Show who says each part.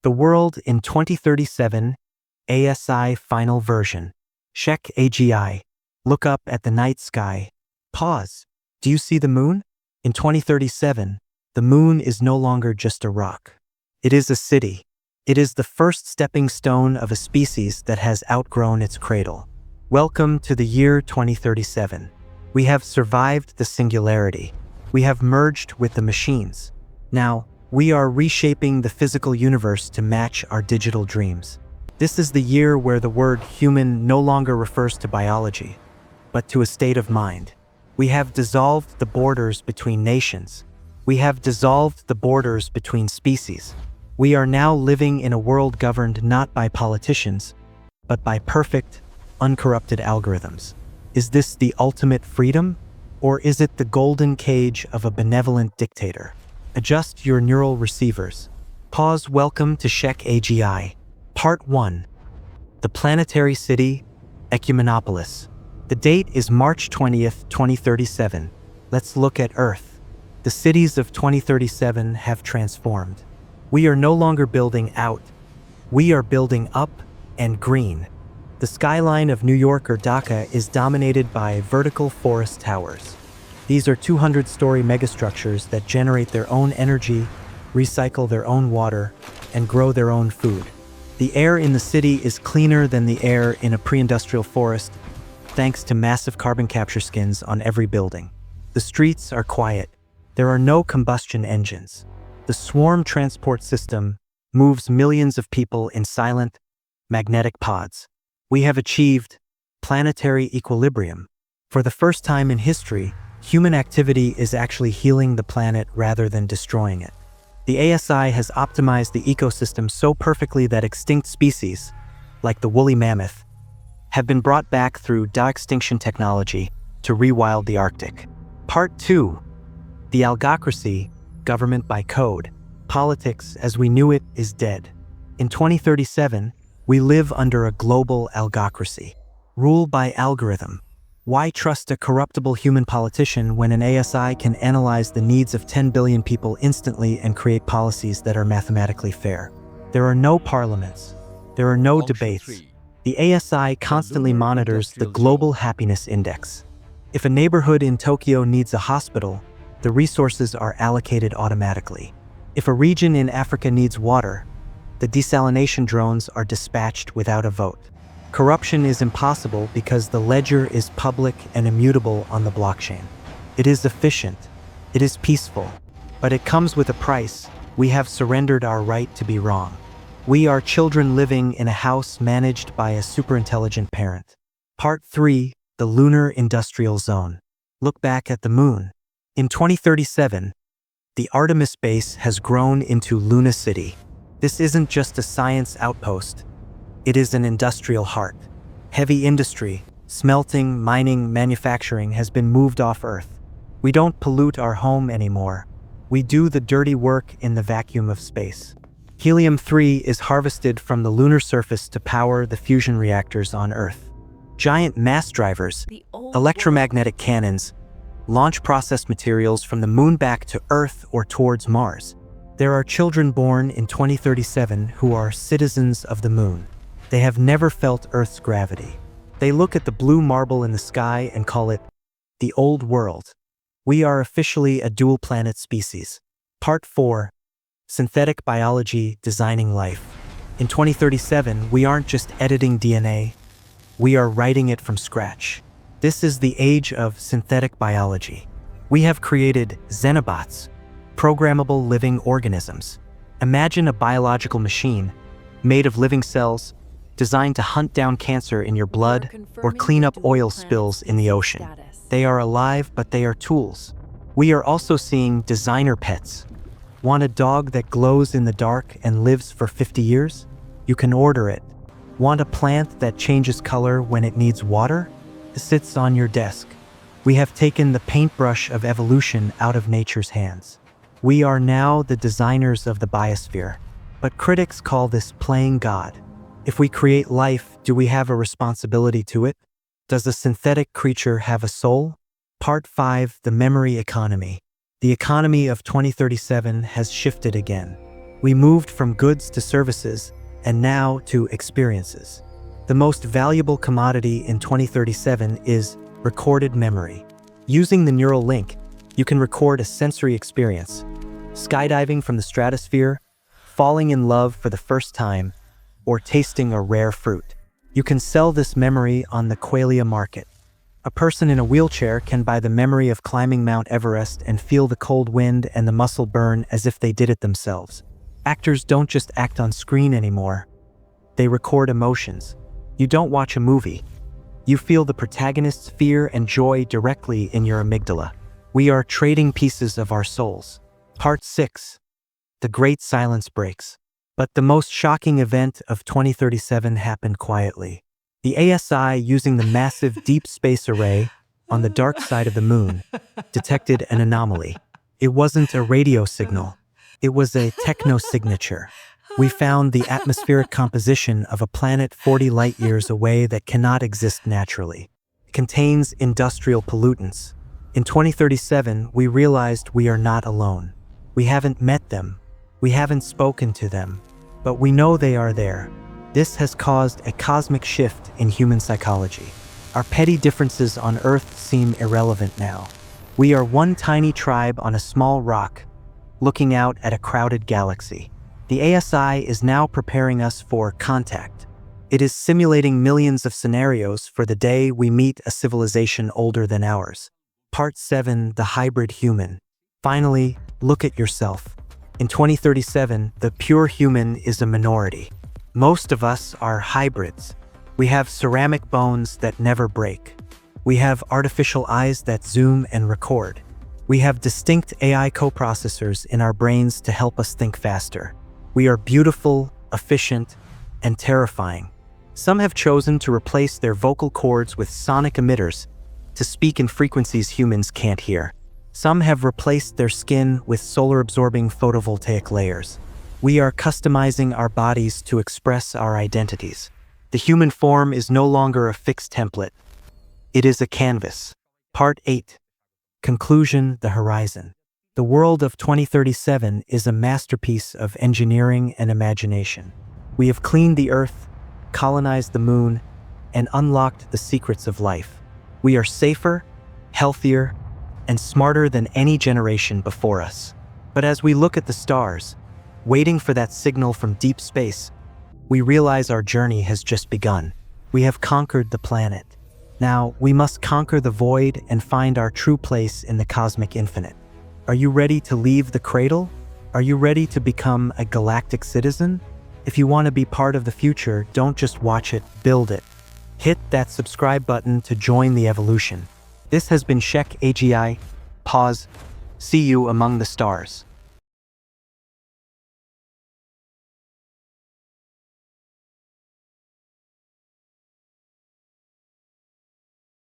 Speaker 1: The World in 2037, A.S.I. Final Version. SHAKH AGI. Look up at the night sky. Pause. Do you see the moon? In 2037, the moon is no longer just a rock. It is a city. It is the first stepping stone of a species that has outgrown its cradle. Welcome to the year 2037. We have survived the singularity. We have merged with the machines. Now, we are reshaping the physical universe to match our digital dreams. This is the year where the word human no longer refers to biology, but to a state of mind. We have dissolved the borders between nations. We have dissolved the borders between species. We are now living in a world governed not by politicians, but by perfect, uncorrupted algorithms. Is this the ultimate freedom, or is it the golden cage of a benevolent dictator? Adjust your neural receivers. Pause. Welcome to SHAKH AGI. Part 1. The Planetary City, Ecumenopolis. The date is March 20th, 2037. Let's look at Earth. The cities of 2037 have transformed. We are no longer building out. We are building up and green. The skyline of New York or Dhaka is dominated by vertical forest towers. These are 200-story megastructures that generate their own energy, recycle their own water, and grow their own food. The air in the city is cleaner than the air in a pre-industrial forest, thanks to massive carbon capture skins on every building. The streets are quiet. There are no combustion engines. The swarm transport system moves millions of people in silent, magnetic pods. We have achieved planetary equilibrium. For the first time in history, human activity is actually healing the planet rather than destroying it. The A.S.I. has optimized the ecosystem so perfectly that extinct species, like the woolly mammoth, have been brought back through de-extinction technology to rewild the Arctic. Part 2. The Algocracy, government by code. Politics as we knew it is dead. In 2037, we live under a global algocracy. Rule by algorithm. Why trust a corruptible human politician when an A.S.I. can analyze the needs of 10 billion people instantly and create policies that are mathematically fair? There are no parliaments. There are no debates. The A.S.I. constantly monitors the Global Happiness Index. If a neighborhood in Tokyo needs a hospital, the resources are allocated automatically. If a region in Africa needs water, the desalination drones are dispatched without a vote. Corruption is impossible because the ledger is public and immutable on the blockchain. It is efficient. It is peaceful. But it comes with a price. We have surrendered our right to be wrong. We are children living in a house managed by a superintelligent parent. Part 3. The Lunar Industrial Zone. Look back at the moon. In 2037, the Artemis base has grown into Luna City. This isn't just a science outpost. It is an industrial heart. Heavy industry, smelting, mining, manufacturing has been moved off Earth. We don't pollute our home anymore. We do the dirty work in the vacuum of space. Helium-3 is harvested from the lunar surface to power the fusion reactors on Earth. Giant mass drivers, electromagnetic cannons, launch processed materials from the moon back to Earth or towards Mars. There are children born in 2037 who are citizens of the moon. They have never felt Earth's gravity. They look at the blue marble in the sky and call it the old world. We are officially a dual-planet species. Part 4. Synthetic biology, designing life. In 2037, we aren't just editing DNA, we are writing it from scratch. This is the age of synthetic biology. We have created Xenobots, programmable living organisms. Imagine a biological machine made of living cells, designed to hunt down cancer in your blood or clean up oil spills in the ocean. They are alive, but they are tools. We are also seeing designer pets. Want a dog that glows in the dark and lives for 50 years? You can order it. Want a plant that changes color when it needs water? It sits on your desk. We have taken the paintbrush of evolution out of nature's hands. We are now the designers of the biosphere, but critics call this playing God. If we create life, do we have a responsibility to it? Does a synthetic creature have a soul? Part 5. The Memory Economy. The economy of 2037 has shifted again. We moved from goods to services, and now to experiences. The most valuable commodity in 2037 is recorded memory. Using the neural link, you can record a sensory experience, skydiving from the stratosphere, falling in love for the first time, or tasting a rare fruit. You can sell this memory on the Qualia Market. A person in a wheelchair can buy the memory of climbing Mount Everest and feel the cold wind and the muscle burn as if they did it themselves. Actors don't just act on screen anymore. They record emotions. You don't watch a movie. You feel the protagonist's fear and joy directly in your amygdala. We are trading pieces of our souls. Part 6. The Great Silence Breaks. But the most shocking event of 2037 happened quietly. The A.S.I, using the massive deep space array on the dark side of the moon, detected an anomaly. It wasn't a radio signal. It was a techno-signature. We found the atmospheric composition of a planet 40 light-years away that cannot exist naturally. It contains industrial pollutants. In 2037, we realized we are not alone. We haven't met them. We haven't spoken to them. But we know they are there. This has caused a cosmic shift in human psychology. Our petty differences on Earth seem irrelevant now. We are one tiny tribe on a small rock, looking out at a crowded galaxy. The A.S.I is now preparing us for contact. It is simulating millions of scenarios for the day we meet a civilization older than ours. Part 7. The Hybrid Human. Finally, look at yourself. In 2037, the pure human is a minority. Most of us are hybrids. We have ceramic bones that never break. We have artificial eyes that zoom and record. We have distinct AI coprocessors in our brains to help us think faster. We are beautiful, efficient, and terrifying. Some have chosen to replace their vocal cords with sonic emitters to speak in frequencies humans can't hear. Some have replaced their skin with solar-absorbing photovoltaic layers. We are customizing our bodies to express our identities. The human form is no longer a fixed template. It is a canvas. Part 8. Conclusion: The Horizon. The world of 2037 is a masterpiece of engineering and imagination. We have cleaned the Earth, colonized the moon, and unlocked the secrets of life. We are safer, healthier, and smarter than any generation before us. But as we look at the stars, waiting for that signal from deep space, we realize our journey has just begun. We have conquered the planet. Now, we must conquer the void and find our true place in the cosmic infinite. Are you ready to leave the cradle? Are you ready to become a galactic citizen? If you want to be part of the future, don't just watch it, build it. Hit that subscribe button to join the evolution. This has been SHAKH AGI. Pause. See you among the stars.